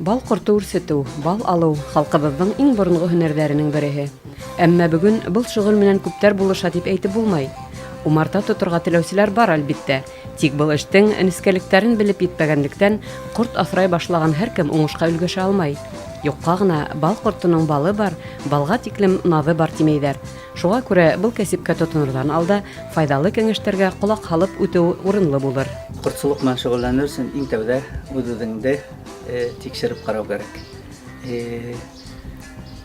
Бал корты үрсетү, бал алуу халкыбыздың иң борынгы һөнәрләренең береһе. Әмма бүген был шөгыль менән күптәр булыша дип әйтеп булмай. Умарта тотырга теләүселәр бар әлбиттә. Тик был эштең нескәлектәрен белеп җитмәгәнлектән корт асрай башлаган һәркем уңышка өлгәшә алмай. Юкка гына бал кортының балы бар, балга тиклем назы бар тимәйҙәр. Шуға күрә был кәсепкә тотынырдан алда файдалы кәңәштәргә ҡолаҡ һалып үтеү урынлы булыр. Ҡортсолоҡ менән шөғөлләнер өсөн иң тәүҙә үҙ-үҙеңде тикшереп ҡарау кәрәк.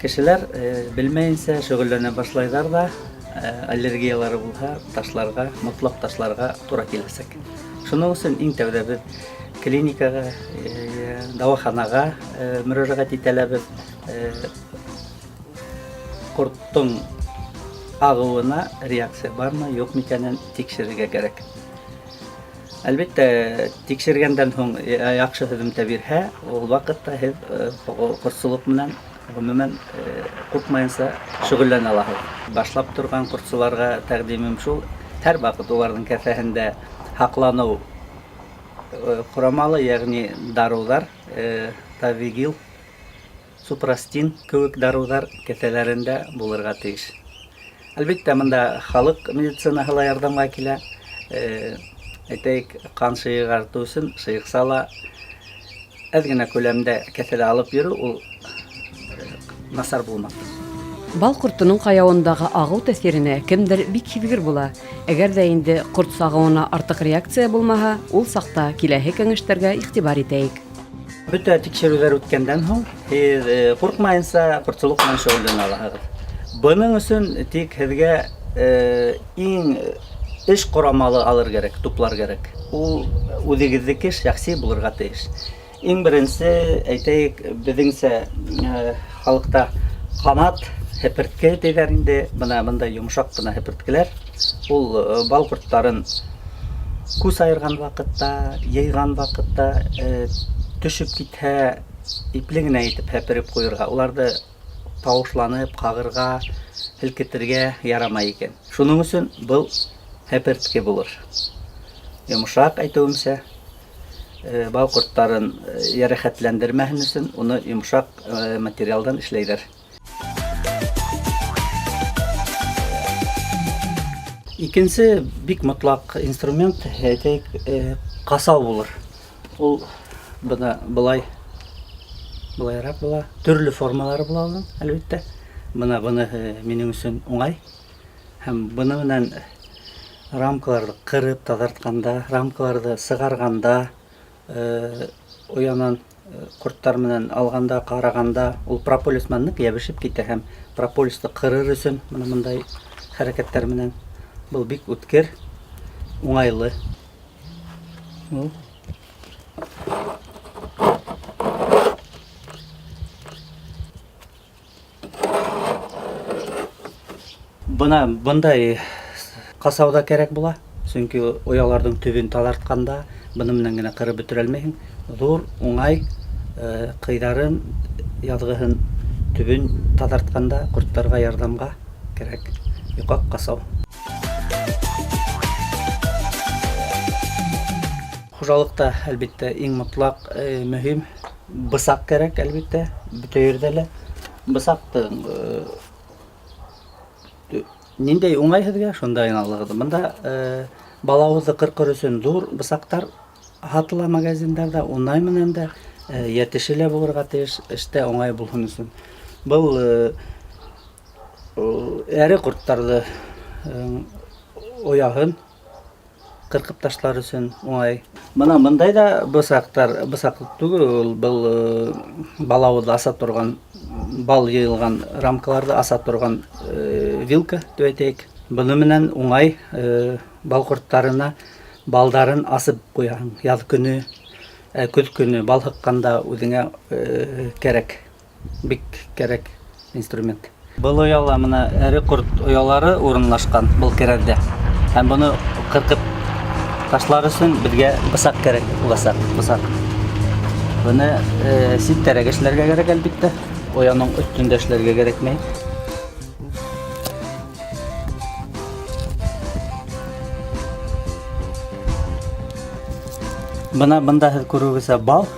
Кешеләр белмәйенсә шөғөлләнә башлайҙар ҙа, аллергиялары булһа, ташларға, мотлаҡ ташларға тура киләсәк. Шуның өсөн иң тәүҙә беҙ клиникаға, дауаханаға мөрәжәғәт итәләбеҙ. Ҡорттоң ағыуына реакция бармы, юҡмы икәнен тикшерергә кәрәк. Әлбиттә, тикшергәндән һуң яҡшы һөҙөмтә бирһә, ул ваҡытта һеҙ ҡортсолоҡ менән ғөмүмән ҡурҡмайынса шөғөлләнә алаһығыҙ. Башлап торған ҡортсоларға тәҡдимем шул, һәр ваҡыт уларҙың кеҫәһендә һаҡланыу ҡорамалы, йәғни дарыуҙар, Тавигил, Супрастин кеүек дарыуҙар кеҫәләрендә булырға тейеш. Әлбиттә, мында халыҡ медицинаһы ла ярҙамға килә. Әйтәйек, ҡан шыйығы артыу өсөн шыйыҡса ла әҙ генә күләмдә кеҫәлә алып йөрөү, ул насар булмаҫ. Бал ҡортоноң ҡаяуындағы ағыу тәьҫиренә кемдер бик һиҙгер була. Әгәр ҙә инде ҡорт сағыуына артыҡ реакция булмаһа, ул саҡта киләһе кәңәштәргә иғтибар итәйек. Бөтә тикшереүҙәр үткәндән һуң, һеҙ ҡурҡмайынса ҡортсолоҡ менән шөғөлләнә алаһығыҙ. Бының өсөн тик һеҙгә иң эш ҡорамалы алыр кәрәк, туплар кәрәк. Ул үҙегеҙҙеке шәхси булырға тейеш. Иң беренсе, әйтәйек, беҙҙеңсә халыҡта ҡанат һепертке тиҙәр инде, бындай йомшаҡ ҡына һеперткеләр. Ул бал ҡорттарын күс айырған ваҡытта, йыйған ваҡытта төшөп китһә, ипле генә итеп һәпереп ҡуйырға, уларды тауышланып, ҡағырға, һелкетергә ярамай икән. Шуның өсөн был һәпертке булыр. Йомшаҡ, әйтеүемсә, бал ҡорттарын йәрәхәтләндермәһен өсөн уны йомшаҡ материалдан эшләйҙәр. Икенсе бик мотлаҡ инструмент, әйтәйек, ҡасау булыр. Ул былайыраҡ була, төрлө формалары була уның, әлбиттә. Быны минең өсөн уңай. Һәм быны менән рамкаларҙы ҡырып, таҙартҡанда, рамкаларҙы сығарғанда, оянан ҡорттар менән алғанда, ҡарағанда, ул прополис менән ныҡ йәбешеп китә һәм прополисты ҡырыр өсөн бындай хәрәкәттәр менән был бик үткер, уңайлы. Бындай ҡасауда кәрәк була, сөнки ояларҙың төбөн таҙартҡанда быны менән генә ҡырып бөтөрә алмайһың. Ҙур, уңай, ҡыйҙарын, яҙғыһын, төбөн таҙартҡанда ҡорттарға ярҙамға кәрәк йоҡаҡ ҡасау. Хужалыҡта, әлбиттә, иң мотлаҡ мөһим бысаҡ кәрәк, әлбиттә, бөтә ерҙә лә. Бысаҡтың ниндәй уңай һеҙгә, шунда алығыҙ. Бында балауыҙҙы ҡырҡыр өсөн ҙур бысаҡтар һатыла магазиндарҙа, унай менән дә йәтеше лә булырға тейеш, эштә уңай булһын өсөн. Был әре ҡорттарҙы ояһын ҡырҡып ташлар өсөн уңай. Бындай да бысаҡтар, бысаҡ түгел, был балауыҙҙы аса торған, бал йыйылған рамкаларҙы аса торған вилка, деп әйтәйек. Быны менән уңай бал ҡорттарына балдарын асып ҡуяһың. Яҙ көнө, көҙ көнө бал һыҡҡанда үҙеңә кәрәк, бик кәрәк инструмент. Был ояла мына әре ҡорт оялары урынлашҡан был кәрәҙҙә. Һәм быны ҡырҡып ташлар өсөн беҙгә бысаҡ кәрәк буласаҡ, бысаҡ. Быны ситтәрәк эшләргә кәрәк, әлбиттә. Ояның өҫтөндә эшләргә кәрәкмәй. Бында һеҙ күреүегеҙсә бал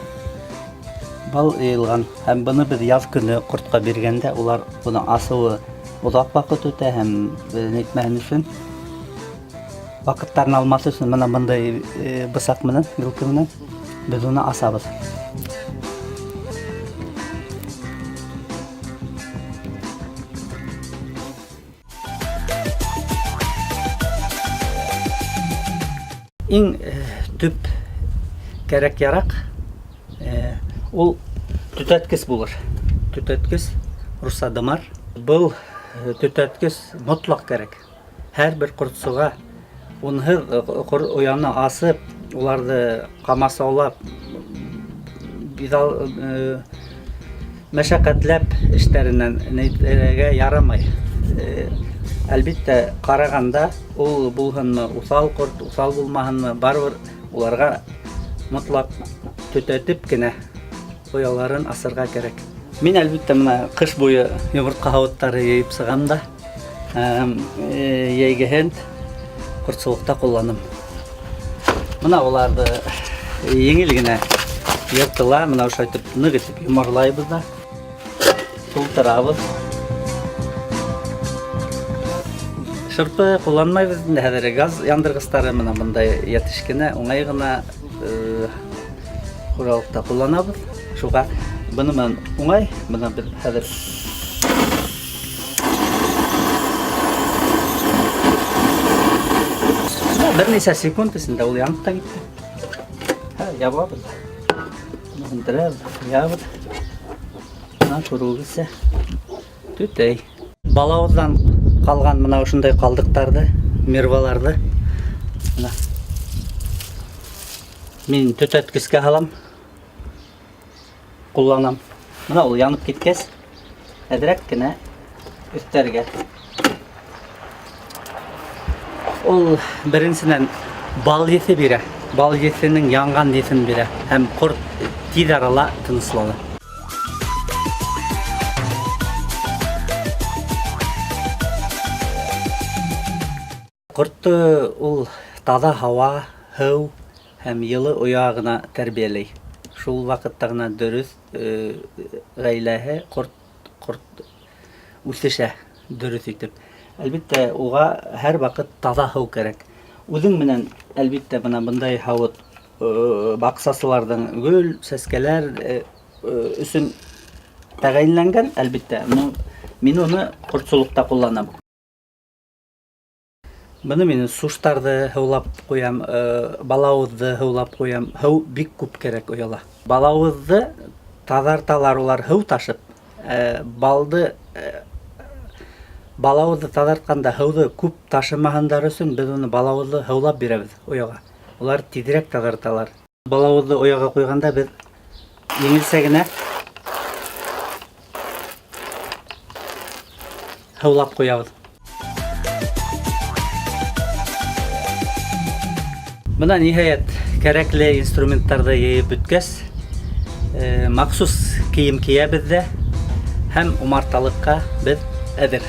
бал йыйылган һәм быны без яз көне кортка биргәндә улар буны асуы узак вакыт үтә һәм нитмәһен өчен вакыттарын алмасы өчен менә мондай бысак менән вилка менән без уны асабыз. Иң төп кәрәк ярак ул төтәткес булыр. Төтәткес русадымар. Был төтәткес мотлак кәрәк. Һәр бер кортсуга унһыз уяны асып, уларды камасаулап, бидал мәшәкатьләп эшләреннән нәтиҗәгә ярамый. Әлбәттә, караганда ул булһынмы, усал корт, усал булмаһынмы, барыбер уларга мотлак төтәтеп кенә ояларын асырга кирәк. Мин әлбәттә менә кыш буе йомырка һавыттары йыйып сыгам да, йәйгәһен кортсылыкта кулланам. Менә уларды еңел генә йыртыла, менә ошай итеп нык итеп йомарлайбыз да, тултырабыз. Шырпы кулланмайбыз инде, хәзер газ яндыргыстары менә мондай ятышкене уңай гына хуралыкта кулланабыз. Шуга буны мен уңай, менә без хәзер берничә секунд эчендә ул янып та китте. Ябабыз. Мындырабыз, ябабыз. Күрүгезсә түтәй. Балавыздан калган менә ушундай калдыктарды, мерваларды менә мин төтәткескә һалам, кулланам. Менә ул янып киткәс, әдрәк кенә өстәргә. Ул беренчедән бал еҫе бирә. Бал еҫенең янган еҫен бирә һәм корт тиз арала тыныслана. Кортты ул таза һава, һыу һәм йылы уягына тәрбияләй. Шул вакытта гына дөрес гаиләһе корт үсешә дөрес итеп. Әлбәттә, уга һәр вакыт таза һыу кирәк. Үзең менән әлбәттә менә мондай һавыт баксасыларның гөл, сәскәләр өчен тәгаенләнгән, әлбәттә. Мин уны кортсылыкта кулланам. Буны мин суштарды һыулап куям, балавызды һыулап куям. Һыу бик күп кирәк ояла. Балавызды тазарталар улар һыу ташып, балавызды тазартканда һыуды күп ташымаһындар өчен без уны балавызды һыулап бирәбез ояга. Улар тизрәк тазарталар. Балавызды ояга куйганда без еңелсә генә һыулап куябыз. Менә ниһаять кәрәкле инструменттарды йыйып беткәс, махсус кием киябез дә һәм умарталыкка без әзер.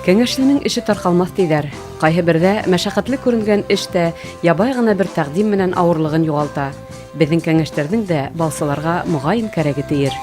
Кәңәшленең эше таркалмас диләр. Кайһы бердә мәшәкатьле күренгән эш тә ябай гына бер тәкъдим менән авырлыгын югалта. Безнең кәңәшләрнең дә балсаларга мөгаен кәрәге тиер.